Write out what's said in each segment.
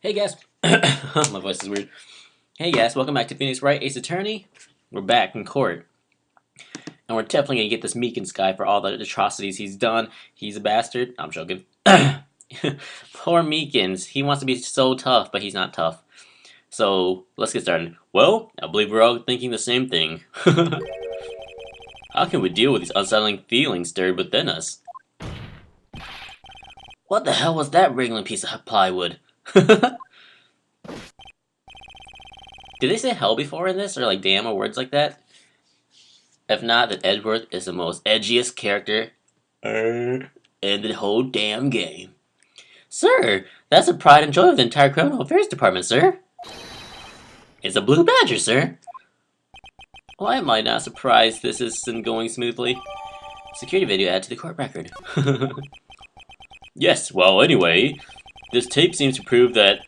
Hey guys, my voice is weird. Hey guys, welcome back to Phoenix Wright, Ace Attorney. We're back in court, and we're definitely gonna get this Meekins guy for all the atrocities he's done. He's a bastard. I'm joking. Poor Meekins. He wants to be so tough, but he's not tough. So let's get started. Well, I believe we're all thinking the same thing. How can we deal with these unsettling feelings stirred within us? What the hell was that wriggling piece of plywood? Did they say hell before in this, or like damn, or words like that? If not, then Edgeworth is the most edgiest character in the whole damn game. Sir, that's the pride and joy of the entire criminal affairs department, sir. It's a blue badger, sir. Why am I not surprised this isn't going smoothly? Security video added to the court record. Yes, well, anyway, this tape seems to prove that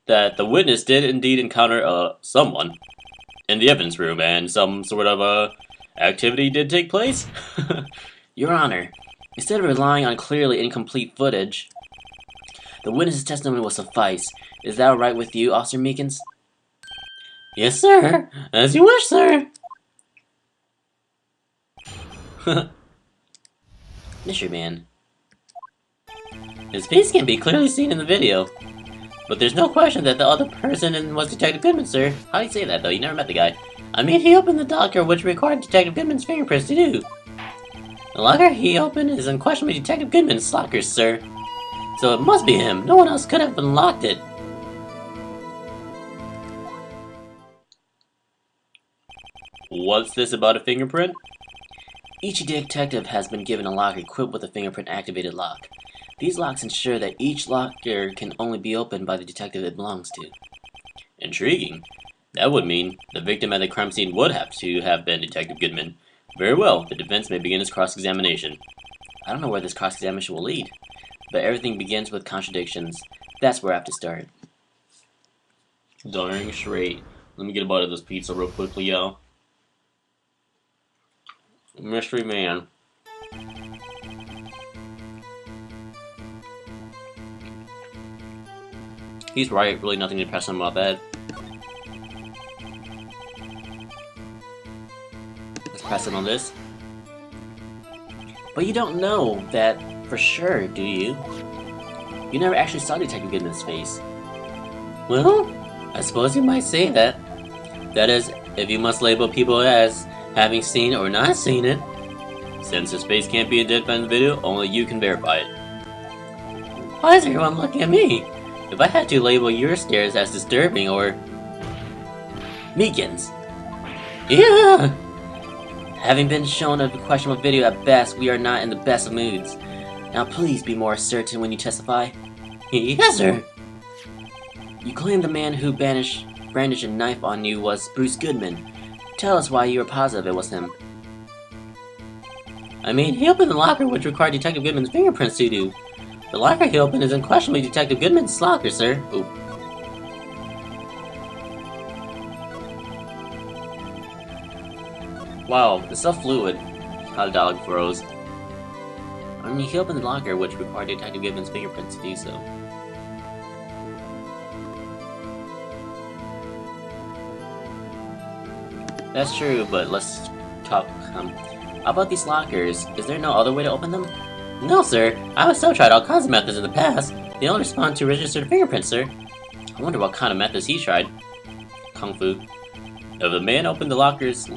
the witness did indeed encounter someone in the evidence room, and some sort of activity did take place. Your Honor, instead of relying on clearly incomplete footage, the witness's testimony will suffice. Is that all right with you, Officer Meekins? Yes, sir. As you wish, sir. Mystery Man. His face can be clearly seen in the video. But there's no question that the other person was Detective Goodman, sir. How do you say that, though? You never met the guy. I mean, he opened the locker, which required Detective Goodman's fingerprints to do. The locker he opened is unquestionably Detective Goodman's locker, sir. So it must be him. No one else could have unlocked it. What's this about a fingerprint? Each detective has been given a locker equipped with a fingerprint-activated lock. These locks ensure that each locker can only be opened by the detective it belongs to. Intriguing. That would mean the victim at the crime scene would have to have been Detective Goodman. Very well, the defense may begin its cross-examination. I don't know where this cross-examination will lead, but everything begins with contradictions. That's where I have to start. Darn straight. Let me get a bite of this pizza real quickly, y'all. Mystery Man. He's right, really nothing to press him about that. Let's press him on this. But you don't know that for sure, do you? You never actually saw Detective Goodman's face. Well, I suppose you might say that. That is, if you must label people as having seen or not seen it. Since his face can't be identified in the video, only you can verify it. Why is everyone looking at me? If I had to label your stares as disturbing or... Meekins. Yeah! Having been shown a questionable video at best, we are not in the best of moods. Now please be more certain when you testify. Yes, sir! You claim the man who brandished a knife on you was Bruce Goodman. Tell us why you are positive it was him. I mean, he opened the locker which required Detective Goodman's fingerprints to do. The locker he opened is unquestionably Detective Goodman's locker, sir. Ooh. Wow, it's so fluid. How the dialogue froze. I mean, he opened the locker which required Detective Goodman's fingerprints to do so. That's true, but let's talk. How about these lockers? Is there no other way to open them? No, sir. I have still tried all kinds of methods in the past. They only respond to registered fingerprints, sir. I wonder what kind of methods he tried. Kung Fu. If the man opened the locker's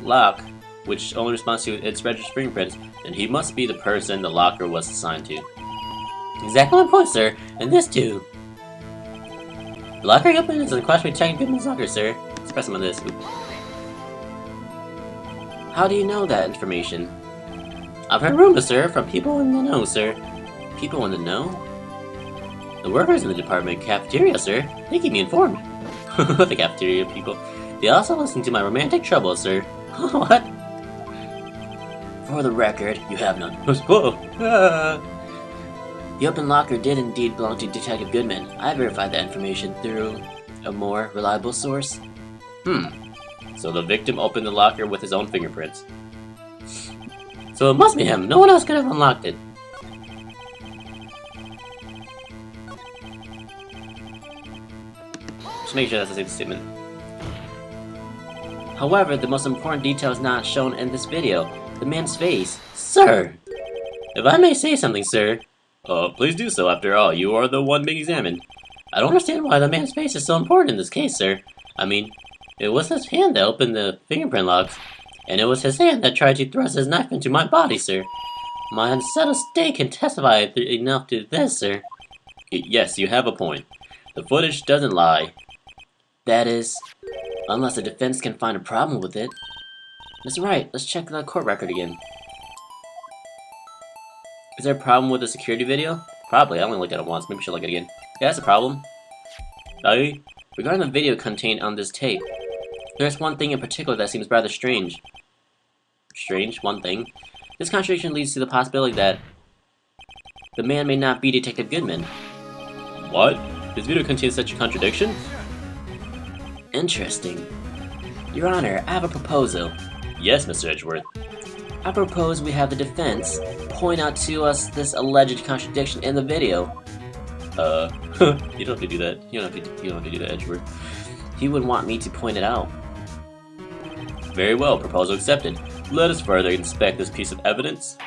lock, which only responds to its registered fingerprints, then he must be the person the locker was assigned to. Exactly my point, sir. And this too. The locker he opened is unquestionably Detective Goodman's locker, sir. Let's press him on this. Ooh. How do you know that information? I've heard rumors, sir, from people in the know, sir. People in the know? The workers in the department cafeteria, sir. They keep me informed. The cafeteria people. They also listen to my romantic troubles, sir. What? For the record, you have none. Whoa. The open locker did indeed belong to Detective Goodman. I verified that information through a more reliable source. So the victim opened the locker with his own fingerprints. So it must be him. No one else could have unlocked it. Just make sure that's a safe statement. However, the most important detail is not shown in this video. The man's face. Sir! If I may say something, sir. Please do so. After all, you are the one being examined. I don't understand why the man's face is so important in this case, sir. I mean, it was his hand that opened the fingerprint locks. And it was his hand that tried to thrust his knife into my body, sir. My unsettled state can testify enough to this, sir. Yes, you have a point. The footage doesn't lie. That is, unless the defense can find a problem with it. Mr. Wright, let's check the court record again. Is there a problem with the security video? Probably, I only looked at it once, maybe we should look at it again. Yeah, that's a problem. Regarding the video contained on this tape, there's one thing in particular that seems rather strange. Strange? One thing? This contradiction leads to the possibility that the man may not be Detective Goodman. What? This video contains such a contradiction? Interesting. Your Honor, I have a proposal. Yes, Mr. Edgeworth. I propose we have the defense point out to us this alleged contradiction in the video. You don't have to do that. You don't have to do that, Edgeworth. He would want me to point it out. Very well, proposal accepted. Let us further inspect this piece of evidence.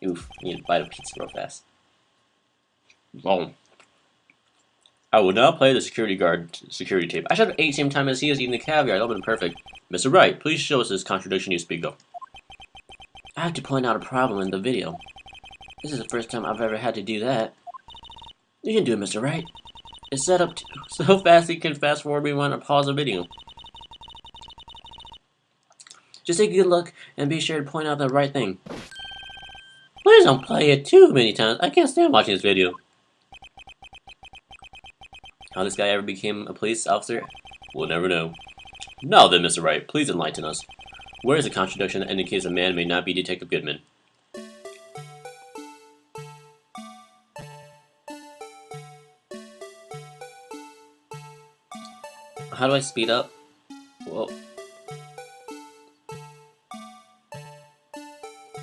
Oof, I need to bite a pizza real fast. Boom. I will now play the security tape. I should have ate same time as he is eating the caviar. That would have been perfect. Mr. Wright, please show us this contradiction you speak of. I have to point out a problem in the video. This is the first time I've ever had to do that. You can do it, Mr. Wright. It's set up so fast you can fast forward when you want to pause the video. Just take a good look and be sure to point out the right thing. Please don't play it too many times. I can't stand watching this video. How this guy ever became a police officer? We'll never know. Now then, Mr. Wright, please enlighten us. Where is the contradiction that indicates a man may not be Detective Goodman? How do I speed up? Whoa.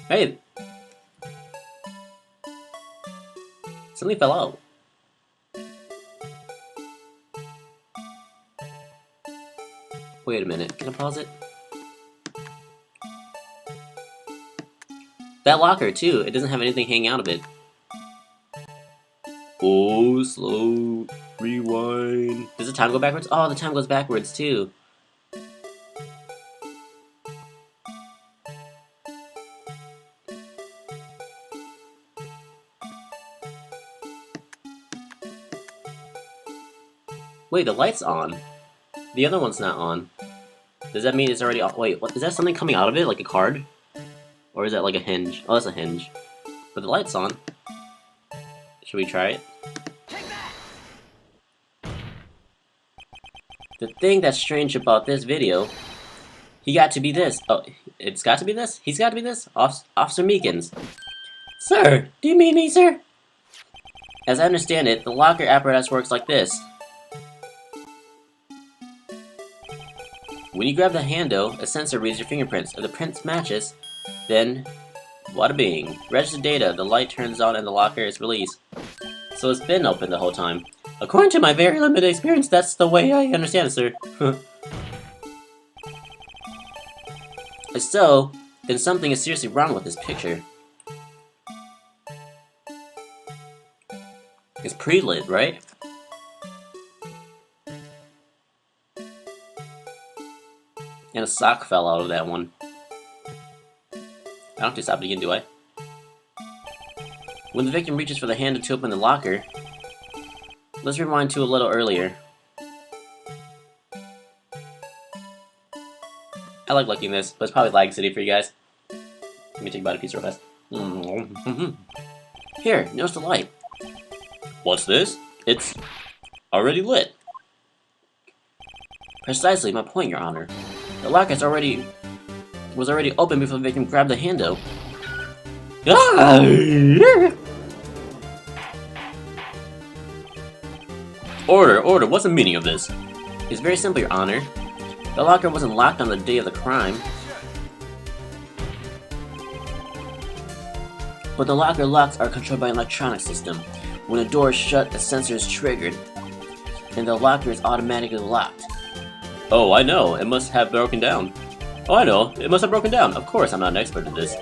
Hey! Something fell out. Wait a minute, can I pause it? That locker too, it doesn't have anything hanging out of it. Oh, slow rewind. Does the time go backwards? Oh, the time goes backwards too. Wait, the light's on. The other one's not on. Does that mean it's already off? Wait, what? Is that something coming out of it? Like a card? Or is that like a hinge? Oh, that's a hinge. But the light's on. Should we try it? The thing that's strange about this video, he got to be this. Oh, it's got to be this? He's got to be this? Officer Meekins. Sir, do you mean me, sir? As I understand it, the locker apparatus works like this. When you grab the handle, a sensor reads your fingerprints. If the prints matches, then wada bing. Register data, the light turns on and the locker is released. So it's been open the whole time. According to my very limited experience, that's the way I understand it, sir. If so, then something is seriously wrong with this picture. It's pre-lit, right? And a sock fell out of that one. I don't have to stop it again, do I? When the victim reaches for the handle to open the locker, let's rewind to a little earlier. I like looking at this, but it's probably Lag City for you guys. Let me take a bite of pizza real fast. Here, notice the light. What's this? It's already lit. Precisely my point, Your Honor. The locker was already open before the victim grabbed the handle. Order, what's the meaning of this? It's very simple, Your Honor. The locker wasn't locked on the day of the crime. But the locker locks are controlled by an electronic system. When a door is shut, a sensor is triggered. and the locker is automatically locked. Oh, I know. It must have broken down. Oh, I know. It must have broken down. Of course, I'm not an expert at this.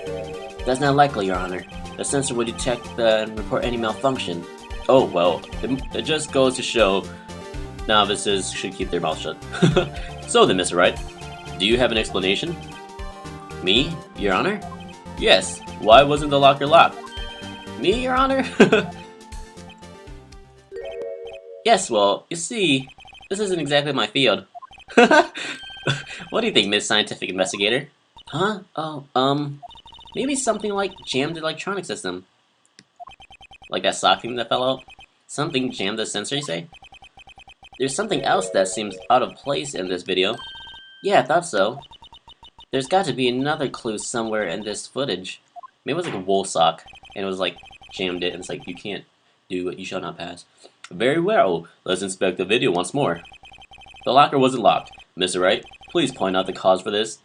That's not likely, Your Honor. The sensor would detect and report any malfunction. Oh, well, it just goes to show novices should keep their mouth shut. So then, Mr. Wright, do you have an explanation? Me, Your Honor? Yes. Why wasn't the locker locked? Me, Your Honor? Yes, well, you see, this isn't exactly my field. What do you think, Miss Scientific Investigator? Huh? Oh, maybe something like jammed the electronic system. Like that sock thing that fell out? Something jammed the sensor, you say? There's something else that seems out of place in this video. Yeah, I thought so. There's got to be another clue somewhere in this footage. Maybe it was like a wool sock, and it was like jammed it, and it's like, you can't do what you shall not pass. Very well, let's inspect the video once more. The locker wasn't locked. Mr. Wright, please point out the cause for this.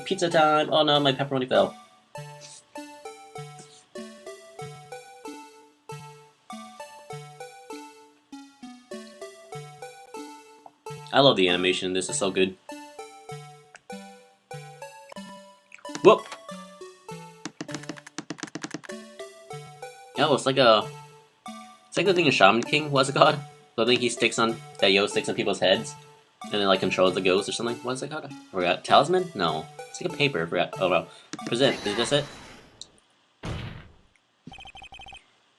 Pizza time! Oh no, my pepperoni fell. I love the animation, this is so good. Whoop! Oh, it's like the thing in Shaman King, what's it called? The thing he sticks on, that Yo sticks on people's heads, and it like controls the ghost or something. What's it called? I forgot. Talisman? No. It's like a paper, I forgot. Oh well. Present, is this it?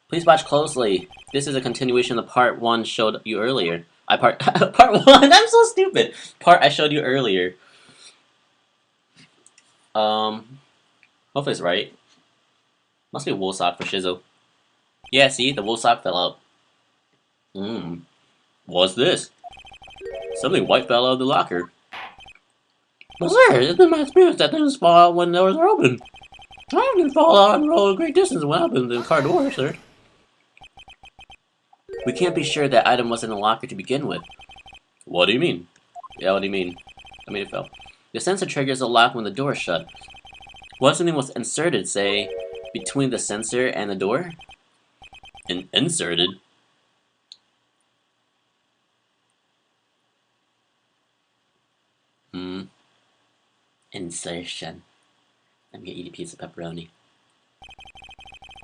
Please watch closely. This is a continuation of the part 1 showed you earlier. Part 1? I'm so stupid! Part I showed you earlier. Hopefully it's right. Must be a wool sock for Shizzle. Yeah, see? The wool sock fell out. What's this? Something white fell out of the locker. Well, sir, it's been my experience that things fall out when doors are open. I can fall out and roll a great distance when I open the car door, sir. We can't be sure that item wasn't in the locker to begin with. What do you mean? Yeah, what do you mean? I mean, it fell. The sensor triggers a lock when the door is shut. What if something was inserted, say, between the sensor and the door? Inserted? Insertion. I'm gonna eat a piece of pepperoni.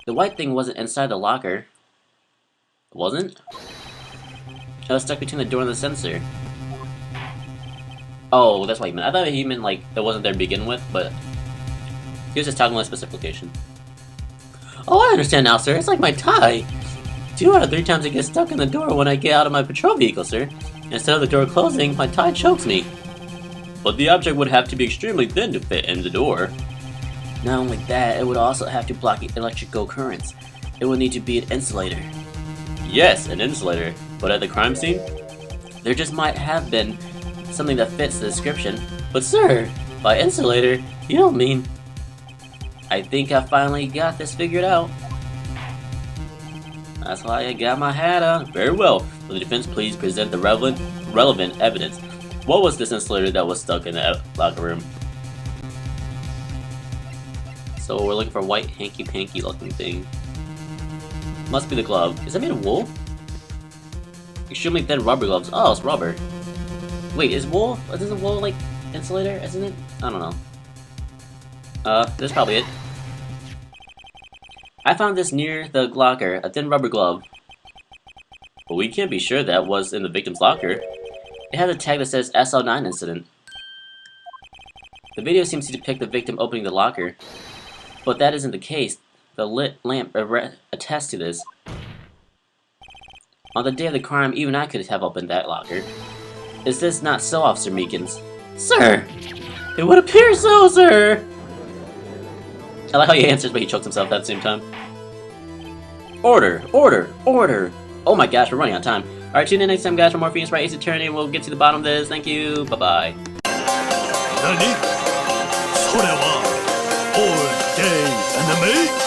The white thing wasn't inside the locker. It wasn't? It was stuck between the door and the sensor. Oh, that's what he meant. I thought he meant like it wasn't there to begin with, but he was just talking about a specific location. Oh, I understand now, sir. It's like my tie. 2 out of 3 times it gets stuck in the door when I get out of my patrol vehicle, sir. Instead of the door closing, my tie chokes me. But the object would have to be extremely thin to fit in the door. Not only that, it would also have to block electrical currents. It would need to be an insulator. Yes, an insulator. But at the crime scene, there just might have been something that fits the description. But sir, by insulator, you don't mean... I think I finally got this figured out. That's why I got my hat on. Very well. Will the defense please present the relevant evidence? What was this insulator that was stuck in the locker room? So we're looking for a white hanky-panky looking thing. Must be the glove. Is that made of wool? Extremely thin rubber gloves. Oh, it's rubber. Wait, is wool? Isn't wool like insulator? Isn't it? I don't know. This is probably it. I found this near the locker, a thin rubber glove. But we can't be sure that was in the victim's locker. It has a tag that says SL9 incident. The video seems to depict the victim opening the locker, but that isn't the case. The lit lamp attests to this. On the day of the crime, even I could have opened that locker. Is this not so, Officer Meekins? Sir! It would appear so, sir! I like how he answers, but he chokes himself at the same time. Order! Order! Order! Oh my gosh, we're running out of time. Alright, tune in next time, guys, for more Phoenix Wright Ace Attorney, and we'll get to the bottom of this. Thank you. Bye-bye. Nani? それは all day anime